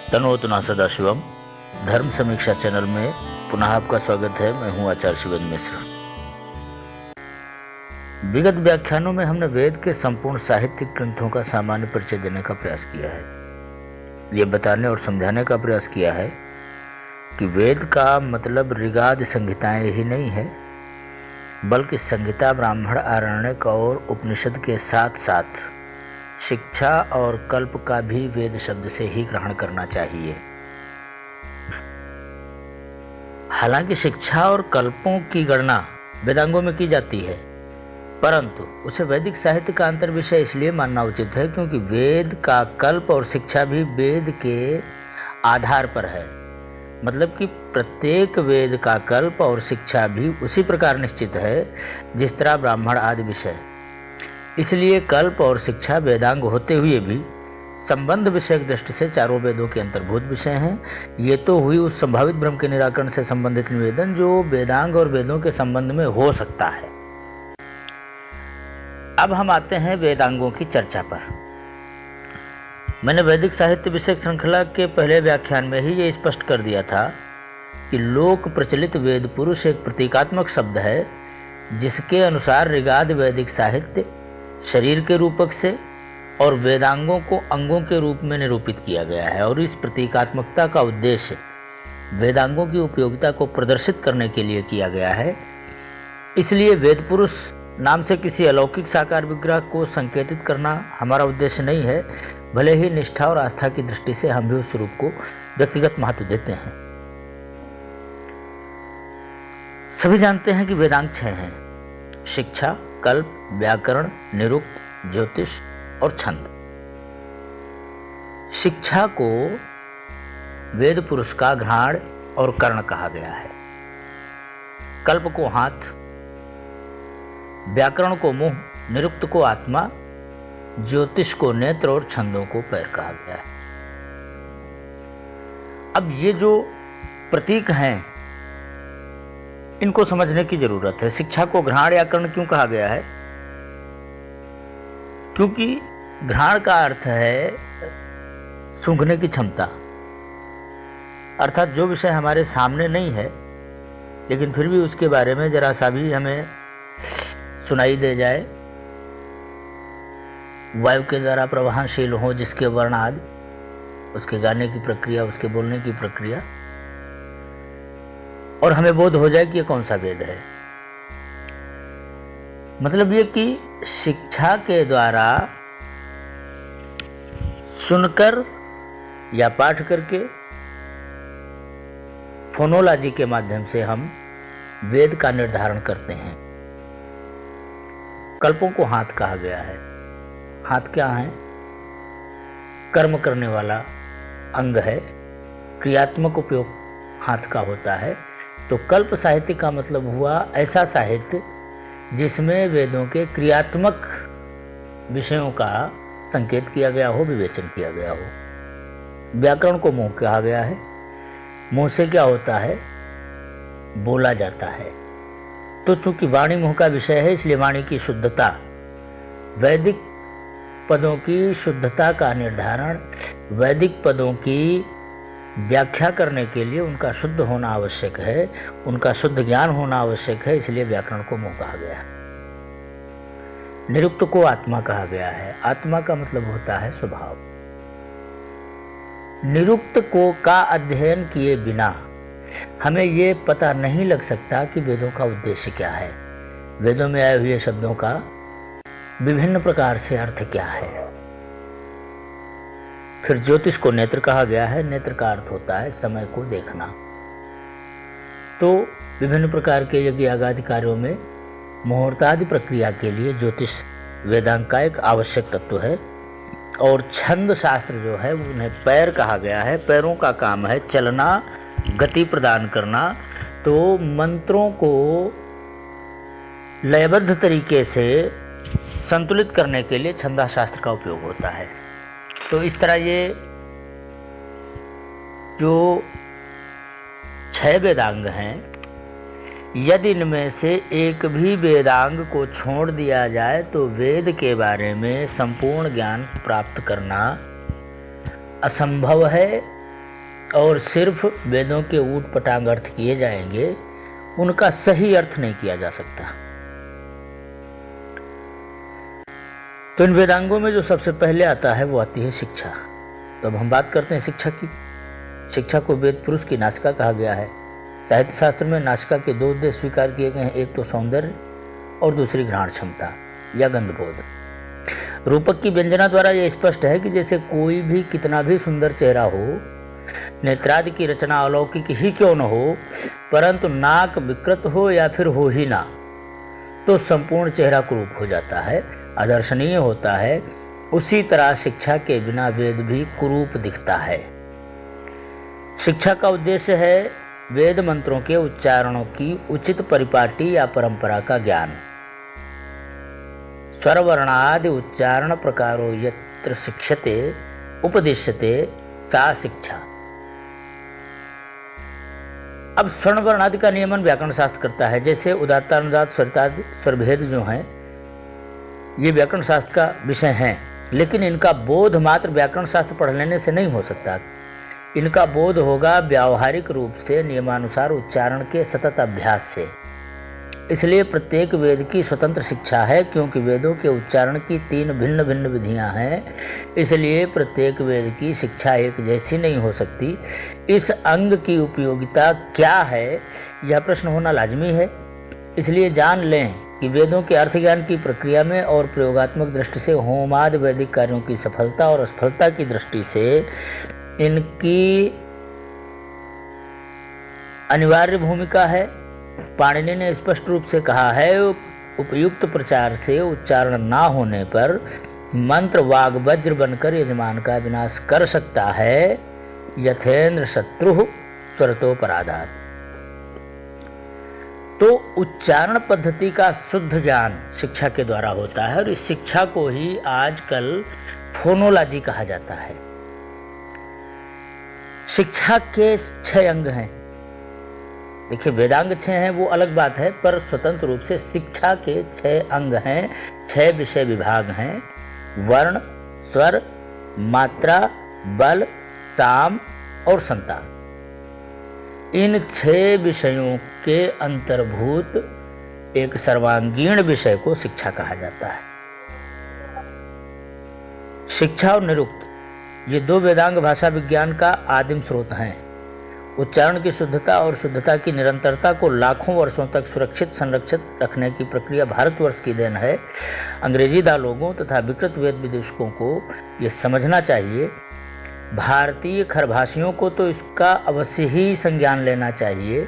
तनोतु न सदाशिवम धर्म समीक्षा चैनल में पुनः आपका स्वागत है। मैं हूं आचार्य शिवेंद्र मिश्र। विगत व्याख्यानों में हमने वेद के संपूर्ण साहित्यिक ग्रंथों का सामान्य परिचय देने का प्रयास किया है। ये बताने और समझाने का प्रयास किया है कि वेद का मतलब ऋगादि संहिताएं ही नहीं है, बल्कि संहिता, ब्राह्मण, आरण्यक और उपनिषद के साथ साथ शिक्षा और कल्प का भी वेद शब्द से ही ग्रहण करना चाहिए। हालांकि शिक्षा और कल्पों की गणना वेदांगों में की जाती है, परंतु उसे वैदिक साहित्य का अंतर विषय इसलिए मानना उचित है क्योंकि वेद का कल्प और शिक्षा भी वेद के आधार पर है। मतलब कि प्रत्येक वेद का कल्प और शिक्षा भी उसी प्रकार निश्चित है जिस तरह ब्राह्मण आदि विषय। इसलिए कल्प और शिक्षा वेदांग होते हुए भी संबंध विषयक दृष्टि से चारों वेदों के अंतर्भूत विषय हैं। ये तो हुई उस संभावित भ्रम के निराकरण से संबंधित निवेदन जो वेदांग और वेदों के संबंध में हो सकता है। अब हम आते हैं वेदांगों की चर्चा पर। मैंने वैदिक साहित्य विषयक श्रृंखला के पहले व्याख्यान में ही ये स्पष्ट कर दिया था कि लोक प्रचलित वेद पुरुष एक प्रतीकात्मक शब्द है जिसके अनुसार ऋगादि वैदिक साहित्य शरीर के रूपक से और वेदांगों को अंगों के रूप में निरूपित किया गया है, और इस प्रतीकात्मकता का उद्देश्य वेदांगों की उपयोगिता को प्रदर्शित करने के लिए किया गया है। इसलिए वेद पुरुष नाम से किसी अलौकिक साकार विग्रह को संकेतित करना हमारा उद्देश्य नहीं है, भले ही निष्ठा और आस्था की दृष्टि से हम भी उस रूप को व्यक्तिगत महत्व देते हैं। सभी जानते हैं कि वेदांग 6 हैं: शिक्षा, कल्प, व्याकरण, निरुक्त, ज्योतिष और छंद। शिक्षा को वेद पुरुष का घ्राण और कर्ण कहा गया है, कल्प को हाथ, व्याकरण को मुंह, निरुक्त को आत्मा, ज्योतिष को नेत्र और छंदों को पैर कहा गया है। अब ये जो प्रतीक हैं इनको समझने की जरूरत है। शिक्षा को घ्राण या कर्ण क्यों कहा गया है? क्योंकि घ्राण का अर्थ है सूंघने की क्षमता, अर्थात जो विषय हमारे सामने नहीं है लेकिन फिर भी उसके बारे में जरा सा भी हमें सुनाई दे जाए, वायु के द्वारा प्रवाहशील हो, जिसके वर्ण आदि, उसके गाने की प्रक्रिया, उसके बोलने की प्रक्रिया, और हमें बोध हो जाए कि ये कौन सा वेद है। मतलब ये कि शिक्षा के द्वारा सुनकर या पाठ करके फोनोलॉजी के माध्यम से हम वेद का निर्धारण करते हैं। कल्पों को हाथ कहा गया है। हाथ क्या है? कर्म करने वाला अंग है, क्रियात्मक उपयोग हाथ का होता है। तो कल्प साहित्य का मतलब हुआ ऐसा साहित्य जिसमें वेदों के क्रियात्मक विषयों का संकेत किया गया हो, विवेचन किया गया हो। व्याकरण को मुंह कहा गया है। मुंह से क्या होता है? बोला जाता है। तो चूंकि वाणी मुंह का विषय है, इसलिए वाणी की शुद्धता, वैदिक पदों की शुद्धता का निर्धारण, वैदिक पदों की व्याख्या करने के लिए उनका शुद्ध होना आवश्यक है, उनका शुद्ध ज्ञान होना आवश्यक है। इसलिए व्याकरण को मुंह कहा गया है। निरुक्त को आत्मा कहा गया है। आत्मा का मतलब होता है स्वभाव। निरुक्त को का अध्ययन किए बिना हमें ये पता नहीं लग सकता कि वेदों का उद्देश्य क्या है, वेदों में आए हुए शब्दों का विभिन्न प्रकार से अर्थ क्या है। फिर ज्योतिष को नेत्र कहा गया है। नेत्र का अर्थ होता है समय को देखना। तो विभिन्न प्रकार के यज्ञ यागादि कार्यों में मुहूर्तादि प्रक्रिया के लिए ज्योतिष वेदांग का एक आवश्यक तत्व है। और छंद शास्त्र जो है उन्हें पैर कहा गया है। पैरों का काम है चलना, गति प्रदान करना। तो मंत्रों को लयबद्ध तरीके से संतुलित करने के लिए छंदा शास्त्र का उपयोग होता है। तो इस तरह ये जो 6 वेदांग हैं, यदि इनमें से एक भी वेदांग को छोड़ दिया जाए तो वेद के बारे में संपूर्ण ज्ञान प्राप्त करना असंभव है और सिर्फ वेदों के ऊट पटांग अर्थ किए जाएंगे, उनका सही अर्थ नहीं किया जा सकता। तो इन वेदांगों में जो सबसे पहले आता है वो आती है शिक्षा। तो अब हम बात करते हैं शिक्षा की। शिक्षा को वेद पुरुष की नासिका कहा गया है। साहित्य शास्त्र में नासिका के दो उद्देश्य स्वीकार किए गए हैं, एक तो सौंदर्य और दूसरी घ्राण क्षमता या गंधबोध। रूपक की व्यंजना द्वारा यह स्पष्ट है कि जैसे कोई भी कितना भी सुंदर चेहरा हो, नेत्रादि की रचना अलौकिक ही क्यों न हो, परंतु नाक विकृत हो या फिर हो ही ना, तो संपूर्ण चेहरा कुरूप हो जाता है, आदर्शनीय होता है। उसी तरह शिक्षा के बिना वेद भी कुरूप दिखता है। शिक्षा का उद्देश्य है वेद मंत्रों के उच्चारणों की उचित परिपाटी या परंपरा का ज्ञान। स्वरवर्णादि उच्चारण प्रकारो यत्र शिक्षते उपदिश्यते सा शिक्षा। अब स्वर्ण वर्ण आदि का नियमन व्याकरण शास्त्र करता है। जैसे उदात्त अनुदात स्वरितादि स्वरभेद जो हैं, ये व्याकरण शास्त्र का विषय हैं, लेकिन इनका बोध मात्र व्याकरण शास्त्र पढ़ लेने से नहीं हो सकता। इनका बोध होगा व्यावहारिक रूप से नियमानुसार उच्चारण के सतत अभ्यास से। इसलिए प्रत्येक वेद की स्वतंत्र शिक्षा है, क्योंकि वेदों के उच्चारण की 3 भिन्न भिन्न विधियां हैं। इसलिए प्रत्येक वेद की शिक्षा एक जैसी नहीं हो सकती। इस अंग की उपयोगिता क्या है, यह प्रश्न होना लाजमी है। इसलिए जान लें कि वेदों के अर्थ ज्ञान की प्रक्रिया में और प्रयोगात्मक दृष्टि से होमादि वैदिक कार्यों की सफलता और असफलता की दृष्टि से इनकी अनिवार्य भूमिका है। पाणिनि ने स्पष्ट रूप से कहा है, उपयुक्त प्रचार से उच्चारण ना होने पर मंत्र वाग वज्र बनकर यजमान का विनाश कर सकता है। यथेंद्र शत्रु स्वरतोपराधात। तो उच्चारण पद्धति का शुद्ध ज्ञान शिक्षा के द्वारा होता है, और इस शिक्षा को ही आजकल फोनोलॉजी कहा जाता है। शिक्षा के 6 अंग हैं। देखिए, वेदांग 6 हैं वो अलग बात है, पर स्वतंत्र रूप से शिक्षा के 6 अंग हैं, 6 विषय विभाग हैं। वर्ण, स्वर, मात्रा, बल, साम और संतान। इन 6 विषयों के अंतर्भूत एक सर्वांगीण विषय को शिक्षा कहा जाता है। शिक्षा और निरुक्त, ये 2 वेदांग भाषा विज्ञान का आदिम स्रोत हैं। उच्चारण की शुद्धता और शुद्धता की निरंतरता को लाखों वर्षों तक सुरक्षित संरक्षित रखने की प्रक्रिया भारतवर्ष की देन है। अंग्रेजीदा लोगों तथा विकृत वेद विदूषकों को ये समझना चाहिए। भारतीय खरभाषियों को तो इसका अवश्य ही संज्ञान लेना चाहिए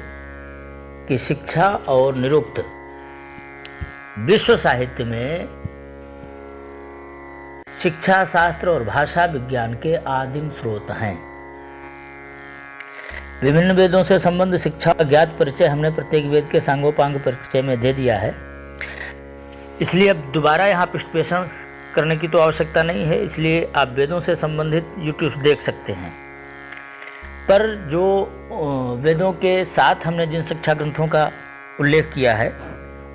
कि शिक्षा और निरुक्त विश्व साहित्य में शिक्षा शास्त्र और भाषा विज्ञान के आदिम स्रोत हैं। विभिन्न वेदों से संबंध शिक्षा का ज्ञात परिचय हमने प्रत्येक वेद के सांगोपांग परिचय में दे दिया है। इसलिए अब दोबारा यहाँ पृष्ठपेषण करने की तो आवश्यकता नहीं है। इसलिए आप वेदों से संबंधित यूट्यूब देख सकते हैं। पर जो वेदों के साथ हमने जिन शिक्षा ग्रंथों का उल्लेख किया है,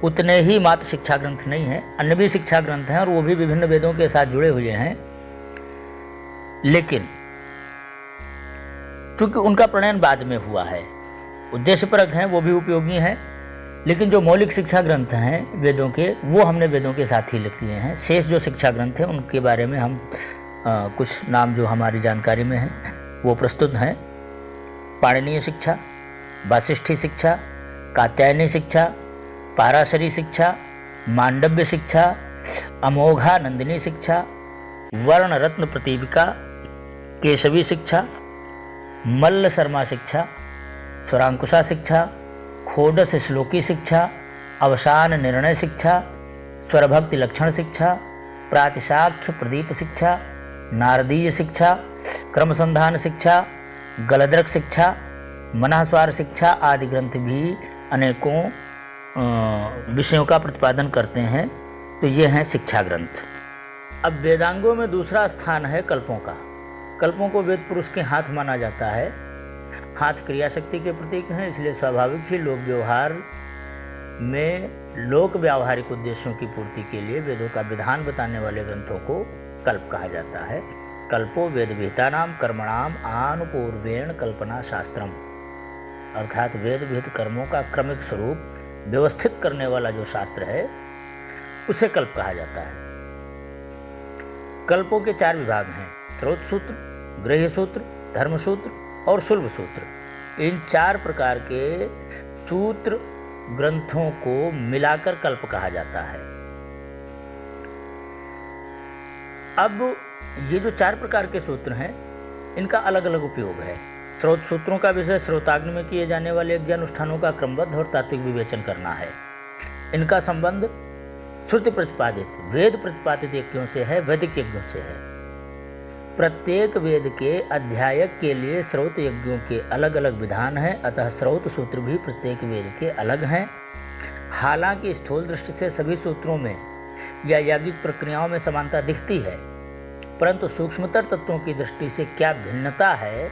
उतने ही मात्र शिक्षा ग्रंथ नहीं हैं, अन्य भी शिक्षा ग्रंथ हैं और वो भी विभिन्न वेदों के साथ जुड़े हुए हैं। लेकिन चूंकि उनका प्रणयन बाद में हुआ है, उद्देश्यपरक हैं, वो भी उपयोगी हैं, लेकिन जो मौलिक शिक्षा ग्रंथ हैं वेदों के, वो हमने वेदों के साथ ही लिख लिए हैं। शेष जो शिक्षा ग्रंथ हैं उनके बारे में हम कुछ नाम जो हमारी जानकारी में हैं वो प्रस्तुत हैं। पाणिनीय शिक्षा, वासिष्ठी शिक्षा, कात्यायनी शिक्षा, पाराशरी शिक्षा, मांडव्य शिक्षा, अमोघा नंदिनी शिक्षा, वर्ण रत्न प्रतीपिका, केशवी शिक्षा, मल्ल शर्मा शिक्षा, स्वरांकुशा शिक्षा, खोडस श्लोकी शिक्षा, अवसान निर्णय शिक्षा, स्वरभक्ति लक्षण शिक्षा, प्रातिशाख्य प्रदीप शिक्षा, नारदीय शिक्षा, क्रमसंधान शिक्षा, गलद्रक शिक्षा, मनःस्वार शिक्षा आदि ग्रंथ भी अनेकों विषयों का प्रतिपादन करते हैं। तो ये हैं शिक्षा ग्रंथ। अब वेदांगों में दूसरा स्थान है कल्पों का। कल्पों को वेद पुरुष के हाथ माना जाता है। हाथ क्रिया शक्ति के प्रतीक हैं, इसलिए स्वाभाविक ही लोक व्यवहार में लोक व्यावहारिक उद्देश्यों की पूर्ति के लिए वेदों का विधान बताने वाले ग्रंथों को कल्प कहा जाता है। कल्पो वेद विहितानां कर्मणाम आनुपूर्वेण कल्पना शास्त्रम, अर्थात वेद विहित कर्मों का क्रमिक स्वरूप व्यवस्थित करने वाला जो शास्त्र है उसे कल्प कहा जाता है। कल्पों के 4 विभाग हैं, स्रोत सूत्र, गृह्य सूत्र, धर्म सूत्र और शुल्ब सूत्र। इन 4 प्रकार के सूत्र ग्रंथों को मिलाकर कल्प कहा जाता है। अब ये जो 4 प्रकार के सूत्र हैं इनका अलग अलग उपयोग है। स्रोत सूत्रों का विषय स्रोताग्नि में किए जाने वाले यज्ञ अनुष्ठानों का क्रमबद्ध और तात्विक विवेचन करना है। इनका संबंध श्रुति प्रतिपादित वेद प्रतिपादित यज्ञों से है, वैदिक यज्ञों से है। प्रत्येक वेद के अध्यायक के लिए स्रोत यज्ञों के अलग अलग विधान हैं, अतः स्रोत सूत्र भी प्रत्येक वेद के अलग हैं। हालांकि स्थूल दृष्टि से सभी सूत्रों में या याज्ञिक प्रक्रियाओं में समानता दिखती है, परंतु सूक्ष्मतर तत्वों की दृष्टि से क्या भिन्नता है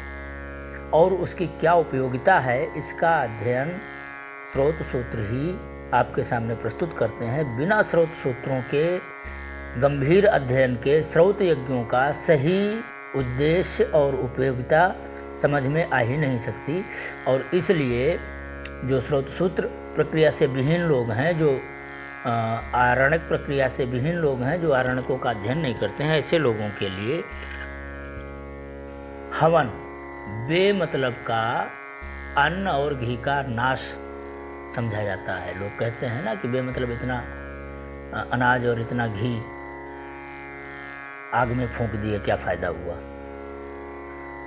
और उसकी क्या उपयोगिता है, इसका अध्ययन स्रोत सूत्र ही आपके सामने प्रस्तुत करते हैं। बिना स्रोत सूत्रों के गंभीर अध्ययन के स्रोत यज्ञों का सही उद्देश्य और उपयोगिता समझ में आ ही नहीं सकती। और इसलिए जो स्रोत सूत्र प्रक्रिया से विहीन लोग हैं, जो आरण्यक प्रक्रिया से विहीन लोग हैं, जो आरण्यकों का अध्ययन नहीं करते हैं, ऐसे लोगों के लिए हवन बेमतलब का अन्न और घी का नाश समझा जाता है। लोग कहते हैं ना कि बेमतलब इतना अनाज और इतना घी आग में फूंक दिए, क्या फ़ायदा हुआ।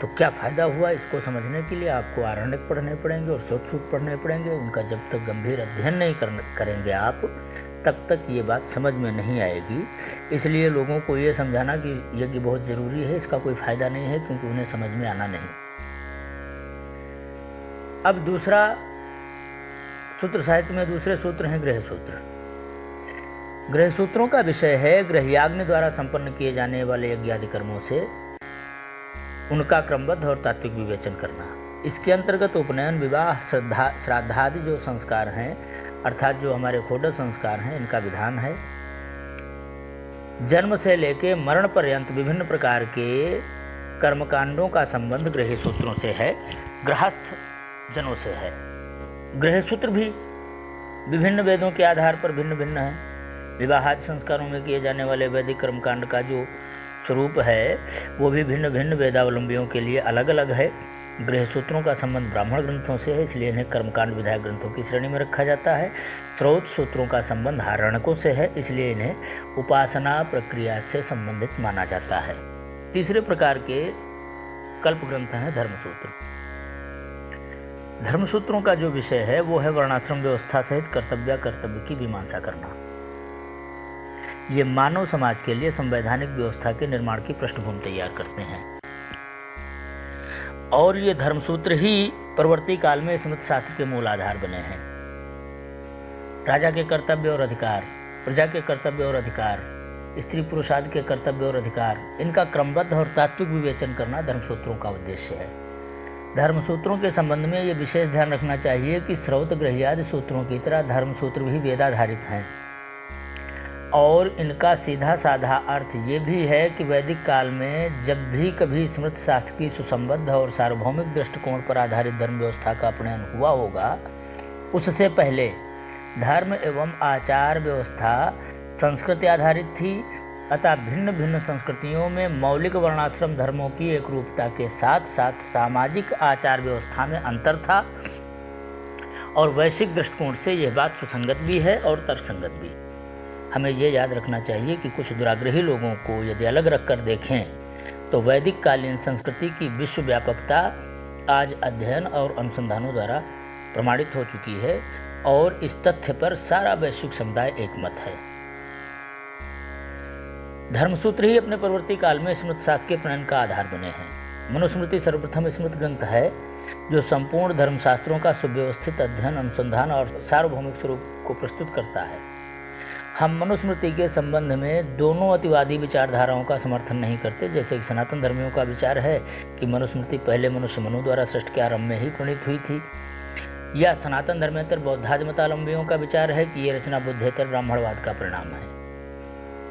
तो क्या फ़ायदा हुआ, इसको समझने के लिए आपको आरण्यक पढ़ने पड़ेंगे और स्रोत सूत्र पढ़ने पड़ेंगे। उनका जब तक गंभीर अध्ययन नहीं करेंगे आप, तब तक ये बात समझ में नहीं आएगी। इसलिए लोगों को ये समझाना कि यज्ञ बहुत ज़रूरी है, इसका कोई फ़ायदा नहीं है, क्योंकि उन्हें समझ में आना नहीं। अब दूसरा सूत्र साहित्य में दूसरे सूत्र हैं गृह्य सूत्र। गृह्य सूत्रों का विषय है गृह्याग्नि द्वारा संपन्न किए जाने वाले यज्ञ आदि कर्मों से उनका क्रमबद्ध और तात्विक विवेचन करना। इसके अंतर्गत उपनयन, विवाह, श्राद्धादि जो संस्कार हैं, अर्थात जो हमारे षोडश संस्कार हैं, इनका विधान है। जन्म से लेकर मरण पर्यंत विभिन्न प्रकार के कर्मकांडों का संबंध गृह्य सूत्रों से है, गृहस्थ जनों से है। गृह्य सूत्र भी विभिन्न वेदों के आधार पर भिन्न भिन्न है। विवाहादि संस्कारों में किए जाने वाले वैदिक कर्मकांड का जो स्वरूप है वो भी भिन्न भिन्न वेदावलंबियों के लिए अलग अलग है। गृह्य सूत्रों का संबंध ब्राह्मण ग्रंथों से है, इसलिए इन्हें कर्मकांड विधायक ग्रंथों की श्रेणी में रखा जाता है। स्रोत सूत्रों का संबंध आरण्यकों से है, इसलिए इन्हें उपासना प्रक्रिया से संबंधित माना जाता है। तीसरे प्रकार के कल्प ग्रंथ हैं धर्मसूत्र। धर्मसूत्रों का जो विषय है वो है वर्णाश्रम व्यवस्था सहित कर्तव्य की मीमांसा करना। ये मानव समाज के लिए संवैधानिक व्यवस्था के निर्माण की पृष्ठभूमि तैयार करते हैं और ये धर्मसूत्र ही परवर्ती काल में स्मृति शास्त्र के मूल आधार बने हैं। राजा के कर्तव्य और अधिकार, प्रजा के कर्तव्य और अधिकार, स्त्री पुरुष आदि के कर्तव्य और अधिकार, इनका क्रमबद्ध और तात्विक विवेचन करना धर्मसूत्रों का उद्देश्य है। धर्मसूत्रों के संबंध में ये विशेष ध्यान रखना चाहिए कि स्रोत गृह्यादि सूत्रों की तरह धर्मसूत्र भी वेदाधारित हैं और इनका सीधा साधा अर्थ ये भी है कि वैदिक काल में जब भी कभी स्मृति शास्त्र की सुसंबद्ध और सार्वभौमिक दृष्टिकोण पर आधारित धर्म व्यवस्था का अपनयन हुआ होगा, उससे पहले धर्म एवं आचार व्यवस्था संस्कृति आधारित थी। अतः भिन्न भिन्न संस्कृतियों में मौलिक वर्णाश्रम धर्मों की एक रूपता के साथ साथ सामाजिक आचार व्यवस्था में अंतर था और वैश्विक दृष्टिकोण से यह बात सुसंगत भी है और तर्कसंगत भी। हमें ये याद रखना चाहिए कि कुछ दुराग्रही लोगों को यदि अलग रखकर देखें तो वैदिक कालीन संस्कृति की विश्व व्यापकता आज अध्ययन और अनुसंधानों द्वारा प्रमाणित हो चुकी है और इस तथ्य पर सारा वैश्विक समुदाय एकमत है। धर्मसूत्र ही अपने परवर्ती काल में स्मृति शास्त्र के प्रणयन का आधार बने हैं। मनुस्मृति सर्वप्रथम स्मृति ग्रंथ है जो संपूर्ण धर्मशास्त्रों का सुव्यवस्थित अध्ययन, अनुसंधान और सार्वभौमिक स्वरूप को प्रस्तुत करता है। हम मनुस्मृति के संबंध में दोनों अतिवादी विचारधाराओं का समर्थन नहीं करते। जैसे कि सनातन धर्मियों का विचार है कि मनुस्मृति पहले मनुष्य मनु द्वारा सृष्टि के आरंभ में ही प्रणीत हुई थी, या सनातन धर्मेतर बौद्धादि मतावलंबियों का विचार है कि ये रचना बुद्धेतर ब्राह्मणवाद का परिणाम है।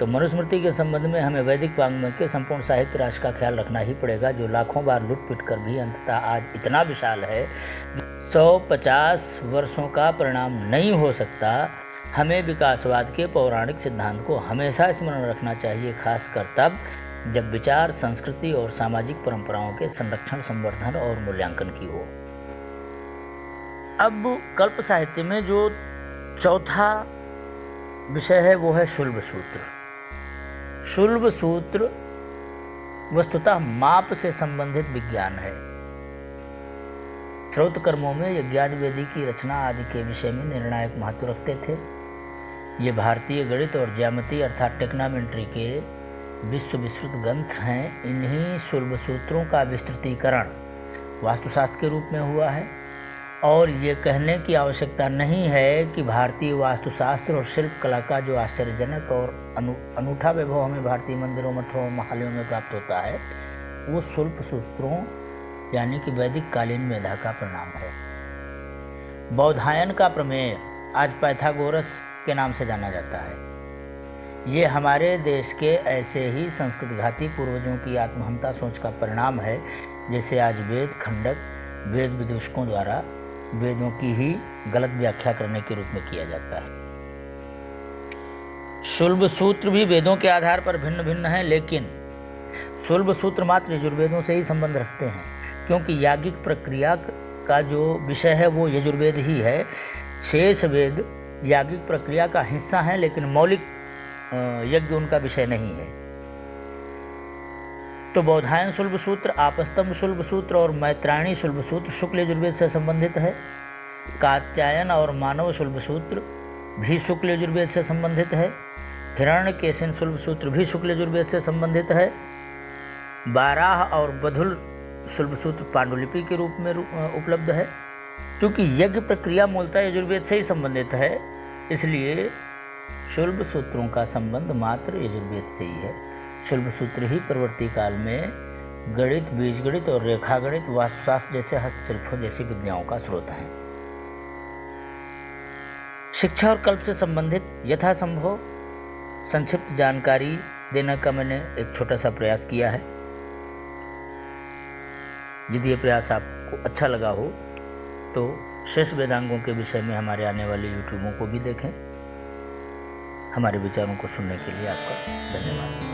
तो मनुस्मृति के संबंध में हमें वैदिक वाङ्मय के संपूर्ण साहित्य राशि का ख्याल रखना ही पड़ेगा, जो लाखों बार लुट पिट कर भी अंततः आज इतना विशाल है 150 वर्षों का परिणाम नहीं हो सकता। हमें विकासवाद के पौराणिक सिद्धांत को हमेशा स्मरण रखना चाहिए, खासकर तब जब विचार, संस्कृति और सामाजिक परंपराओं के संरक्षण, संवर्धन और मूल्यांकन की हो। अब कल्प साहित्य में जो चौथा विषय है वो है शुल्ब सूत्र। शुल्ब सूत्र वस्तुतः माप से संबंधित विज्ञान है। स्रोत कर्मों में यज्ञार्वेदी की रचना आदि के विषय में निर्णायक महत्व रखते थे। ये भारतीय गणित और ज्यामिति अर्थात टेक्नामेंट्री के विश्व विस्तृत ग्रंथ हैं। इन्हीं शुल्ब सूत्रों का विस्तृतीकरण वास्तुशास्त्र के रूप में हुआ है और ये कहने की आवश्यकता नहीं है कि भारतीय वास्तुशास्त्र और शिल्प कला का जो आश्चर्यजनक और अनूठा वैभव हमें भारतीय मंदिरों, मठों और महालों में प्राप्त होता है वो शुल्ब सूत्रों यानी कि वैदिक कालीन मेधा का परिणाम है। बौधायन का प्रमेय आज पाइथागोरस के नाम से जाना जाता है। ये हमारे देश के ऐसे ही संस्कृतघाती पूर्वजों की आत्महंता सोच का परिणाम है, जैसे आज वेद खंडक वेद विदूषकों द्वारा वेदों की ही गलत व्याख्या करने के रूप में किया जाता है। शुल्ब सूत्र भी वेदों के आधार पर भिन्न भिन्न हैं, लेकिन शुल्ब सूत्र मात्र यजुर्वेदों से ही संबंध रखते हैं, क्योंकि याज्ञिक प्रक्रिया का जो विषय है वो यजुर्वेद ही है। शेष वेद याज्ञिक प्रक्रिया का हिस्सा है, लेकिन मौलिक यज्ञ उनका विषय नहीं है। तो बौधायन शुल्ब सूत्र, आपस्तंभ शुल्ब सूत्र और मैत्रायणी शुल्ब सूत्र शुक्ल यजुर्वेद से संबंधित है। कात्यायन और मानव शुल्ब सूत्र भी शुक्ल यजुर्वेद से संबंधित है। हिरण्यकेशिन शुल्ब सूत्र भी शुक्ल यजुर्वेद से संबंधित है। बाराह और बधुल शुल्ब सूत्र पांडुलिपि के रूप में उपलब्ध है। क्योंकि यज्ञ प्रक्रिया मूलतः यजुर्वेद से ही संबंधित है, इसलिए शुल्ब सूत्रों का संबंध मात्र यजुर्वेद से ही है। शुल्ब सूत्र ही परवर्ती काल में गणित, बीजगणित और रेखागणित, वास्तुशास्त्र जैसे हस्तशिल्पों जैसी विद्याओं का स्रोत हैं। शिक्षा और कल्प से संबंधित यथासंभव संक्षिप्त जानकारी देने का मैंने एक छोटा सा प्रयास किया है। यदि ये प्रयास आपको अच्छा लगा हो तो शेष वेदांगों के विषय में हमारे आने वाले यूट्यूबों को भी देखें। हमारे विचारों को सुनने के लिए आपका धन्यवाद।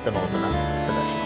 तमोगुणा सदाशिव।